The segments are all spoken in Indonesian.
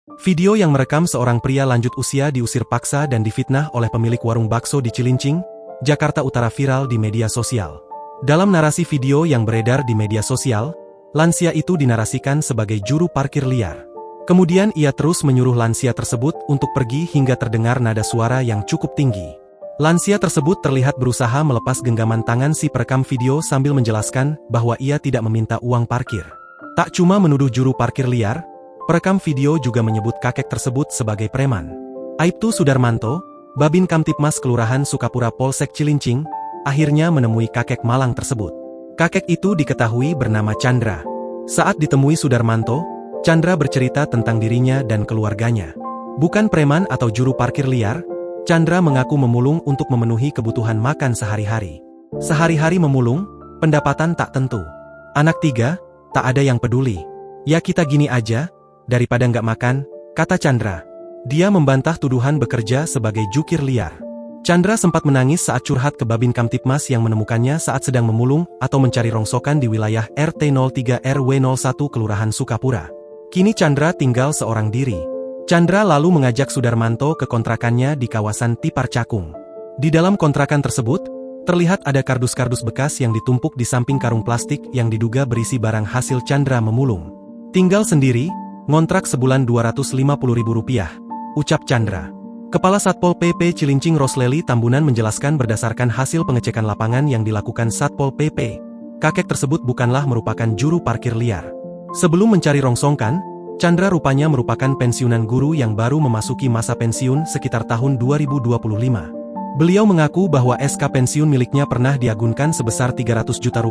Video yang merekam seorang pria lanjut usia diusir paksa dan difitnah oleh pemilik warung bakso di Cilincing, Jakarta Utara viral di media sosial. Dalam narasi video yang beredar di media sosial, lansia itu dinarasikan sebagai juru parkir liar. Kemudian ia terus menyuruh lansia tersebut untuk pergi hingga terdengar nada suara yang cukup tinggi. Lansia tersebut terlihat berusaha melepas genggaman tangan si perekam video sambil menjelaskan bahwa ia tidak meminta uang parkir. Tak cuma menuduh juru parkir liar, perekam video juga menyebut kakek tersebut sebagai preman. Aibtu Sudarmanto, Babin Kamtipmas Kelurahan Sukapura Polsek Cilincing, akhirnya menemui kakek malang tersebut. Kakek itu diketahui bernama Chandra. Saat ditemui Sudarmanto, Chandra bercerita tentang dirinya dan keluarganya. Bukan preman atau juru parkir liar, Chandra mengaku memulung untuk memenuhi kebutuhan makan sehari-hari. Sehari-hari memulung, pendapatan tak tentu. Anak 3, tak ada yang peduli. Ya kita gini aja, daripada nggak makan, kata Chandra. Dia membantah tuduhan bekerja sebagai jukir liar. Chandra sempat menangis saat curhat ke Babin Kamtipmas yang menemukannya saat sedang memulung atau mencari rongsokan di wilayah RT 03 RW 01 Kelurahan Sukapura. Kini Chandra tinggal seorang diri. Chandra lalu mengajak Sudarmanto ke kontrakannya di kawasan Tipar Cakung. Di dalam kontrakan tersebut, terlihat ada kardus-kardus bekas yang ditumpuk di samping karung plastik yang diduga berisi barang hasil Chandra memulung. Tinggal sendiri, ngontrak sebulan Rp250.000, ucap Chandra. Kepala Satpol PP Cilincing Rosleli Tambunan menjelaskan berdasarkan hasil pengecekan lapangan yang dilakukan Satpol PP, kakek tersebut bukanlah merupakan juru parkir liar. Sebelum mencari rongsongkan, Chandra rupanya merupakan pensiunan guru yang baru memasuki masa pensiun sekitar tahun 2025. Beliau mengaku bahwa SK pensiun miliknya pernah diagunkan sebesar Rp300 juta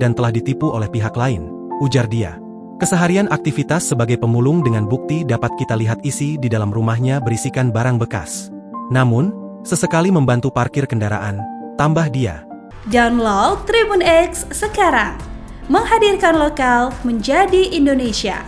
dan telah ditipu oleh pihak lain, ujar dia. Keseharian aktivitas sebagai pemulung dengan bukti dapat kita lihat isi di dalam rumahnya berisikan barang bekas. Namun, sesekali membantu parkir kendaraan, tambah dia. Download Tribun X sekarang, menghadirkan lokal menjadi Indonesia.